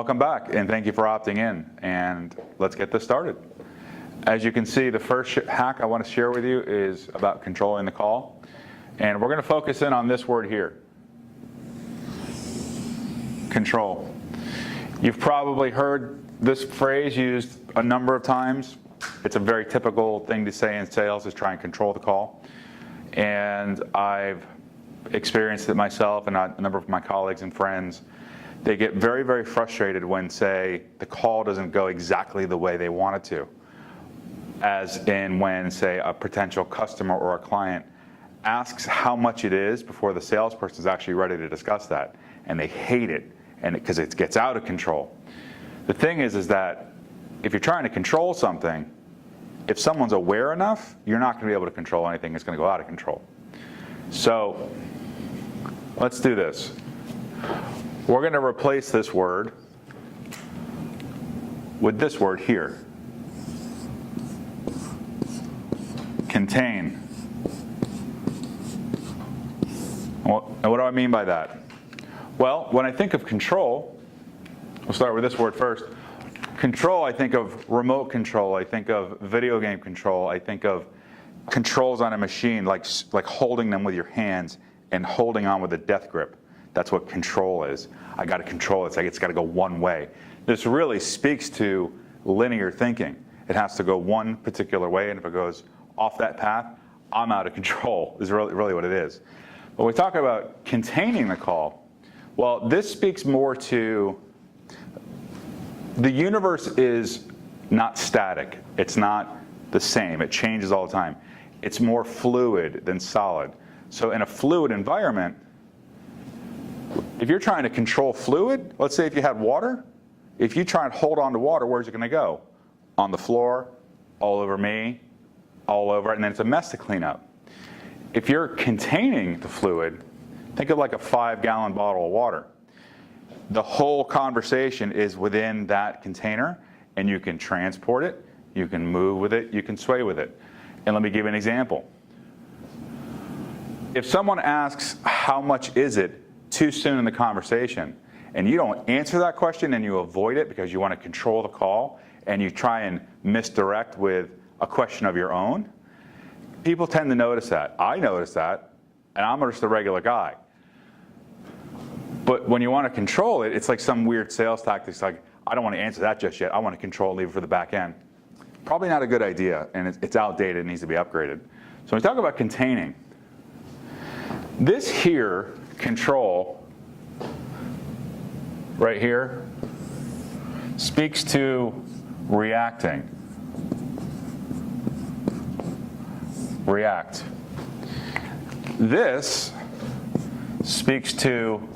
welcome back, and thank you for opting in. And let's get this started. As you can see, the first hack I want to share with you is about controlling the call. And we're going to focus in on this word here, control. You've probably heard this phrase used a number of times. It's a very typical thing to say in sales, is try and control the call. And I've experienced it myself and a number of my colleagues and friends. They get very, very frustrated when, say, the call doesn't go exactly the way they want it to. As in when, say, a potential customer or a client asks how much it is before the salesperson is actually ready to discuss that. And they hate it, and because it gets out of control. The thing is that if you're trying to control something, if someone's aware enough, you're not going to be able to control anything that's going to go out of control. So let's do this. We're going to replace this word with this word here. Contain. What do I mean by that? Well, when I think of control, we'll start with this word first. Control, I think of remote control. I think of video game control. I think of controls on a machine, like holding them with your hands and holding on with a death grip. That's what control is. I got to control it. It's like it's got to go one way. This really speaks to linear thinking. It has to go one particular way, and if it goes off that path, I'm out of control, is really what it is. When we talk about containing the call, well, this speaks more to the universe is not static. It's not the same. It changes all the time. It's more fluid than solid. So in a fluid environment, if you're trying to control fluid, let's say if you had water, if you try and hold on to water, where's it going to go? On the floor, all over me, all over, and then it's a mess to clean up. If you're containing the fluid, think of like a 5-gallon bottle of water. The whole conversation is within that container, and you can transport it, you can move with it, you can sway with it. And let me give you an example. If someone asks, how much is it, too soon in the conversation, and you don't answer that question and you avoid it because you want to control the call and you try and misdirect with a question of your own, people tend to notice that. I notice that, and I'm just a regular guy. But when you want to control it, it's like some weird sales tactics like, I don't want to answer that just yet. I want to control it, leave it for the back end. Probably not a good idea, and it's outdated and needs to be upgraded. So when we talk about containing, this here, control, right here, speaks to reacting. React. This speaks to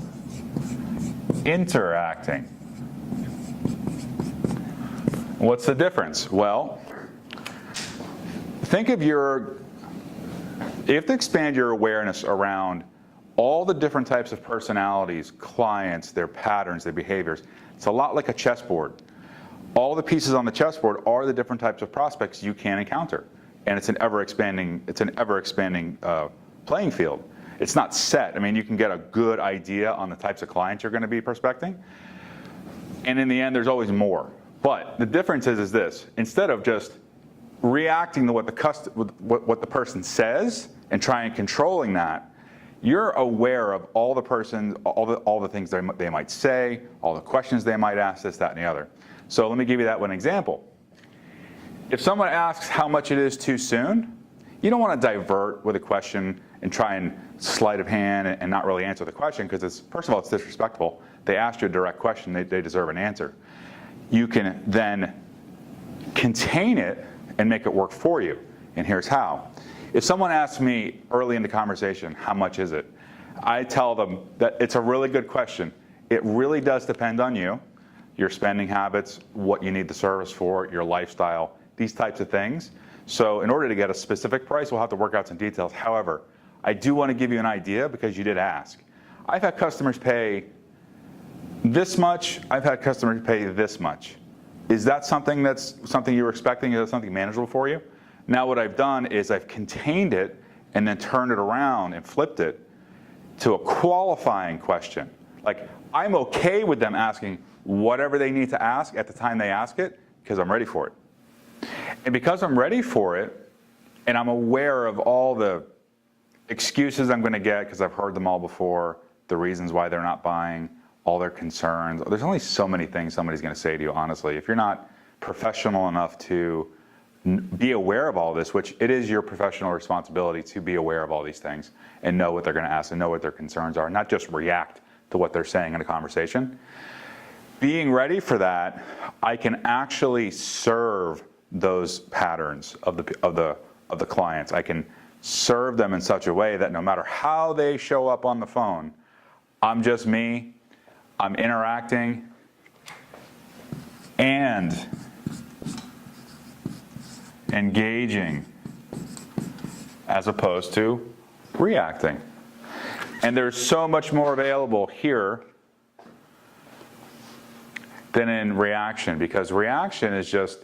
interacting. What's the difference? Well, think of you have to expand your awareness around all the different types of personalities, clients, their patterns, their behaviors. It's a lot like a chessboard. All the pieces on the chessboard are the different types of prospects you can encounter. And it's an ever-expanding playing field. It's not set. I mean, you can get a good idea on the types of clients you're going to be prospecting. And in the end, there's always more. But the difference is this. Instead of just reacting to what the person says and trying controlling that, you're aware of all the persons, all the things they might say, all the questions they might ask, this, that, and the other. So let me give you that one example. If someone asks how much it is too soon, you don't want to divert with a question and try and sleight of hand and not really answer the question, because first of all, it's disrespectful. They asked you a direct question, they deserve an answer. You can then contain it and make it work for you. And here's how. If someone asks me early in the conversation, how much is it? I tell them that it's a really good question. It really does depend on you, your spending habits, what you need the service for, your lifestyle, these types of things. So in order to get a specific price, we'll have to work out some details. However, I do want to give you an idea because you did ask. I've had customers pay this much. I've had customers pay this much. Is that something you were expecting? Is that something manageable for you? Now what I've done is I've contained it and then turned it around and flipped it to a qualifying question. Like, I'm okay with them asking, whatever they need to ask at the time they ask it, because I'm ready for it. And because I'm ready for it, and I'm aware of all the excuses I'm going to get because I've heard them all before, the reasons why they're not buying, all their concerns. There's only so many things somebody's going to say to you, honestly. If you're not professional enough to be aware of all this, which it is your professional responsibility to be aware of all these things and know what they're going to ask and know what their concerns are, not just react to what they're saying in a conversation. Being ready for that, I can actually serve those patterns of the clients. I can serve them in such a way that no matter how they show up on the phone, I'm just me, I'm interacting, and engaging as opposed to reacting. And there's so much more available here than in reaction, because reaction is just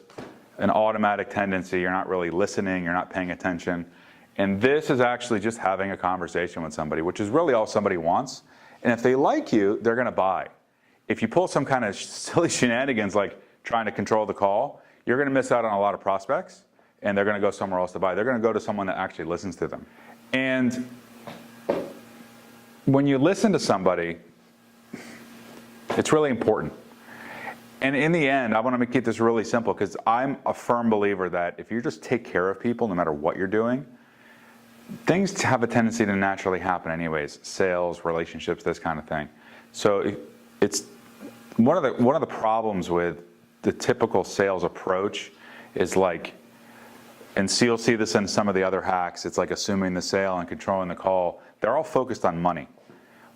an automatic tendency. You're not really listening, you're not paying attention. And this is actually just having a conversation with somebody, which is really all somebody wants. And if they like you, they're going to buy. If you pull some kind of silly shenanigans like trying to control the call, you're going to miss out on a lot of prospects, and they're going to go somewhere else to buy. They're going to go to someone that actually listens to them. And when you listen to somebody, it's really important. And in the end, I want to make this really simple, because I'm a firm believer that if you just take care of people, no matter what you're doing, things have a tendency to naturally happen anyways. Sales, relationships, this kind of thing. So it's one of the problems with the typical sales approach is like, and so you'll see this in some of the other hacks, it's like assuming the sale and controlling the call. They're all focused on money.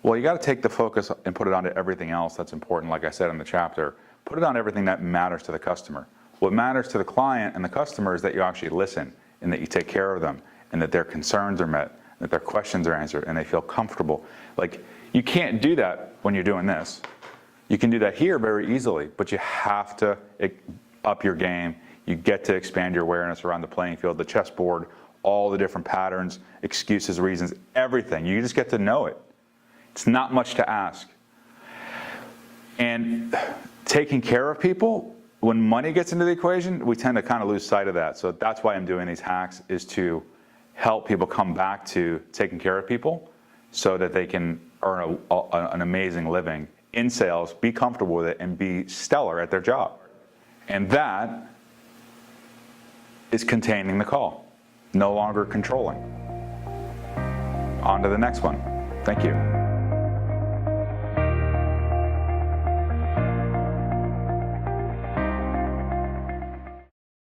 Well, you got to take the focus and put it onto everything else that's important, like I said in the chapter. Put it on everything that matters to the customer. What matters to the client and the customer is that you actually listen, and that you take care of them, and that their concerns are met, that their questions are answered, and they feel comfortable. Like, you can't do that when you're doing this. You can do that here very easily, but you have to up your game. You get to expand your awareness around the playing field, the chessboard, all the different patterns, excuses, reasons, everything. You just get to know it. It's not much to ask. And taking care of people, when money gets into the equation, we tend to kind of lose sight of that. So that's why I'm doing these hacks, is to help people come back to taking care of people so that they can earn an amazing living in sales, be comfortable with it, and be stellar at their job. And that is containing the call, no longer controlling. On to the next one. Thank you.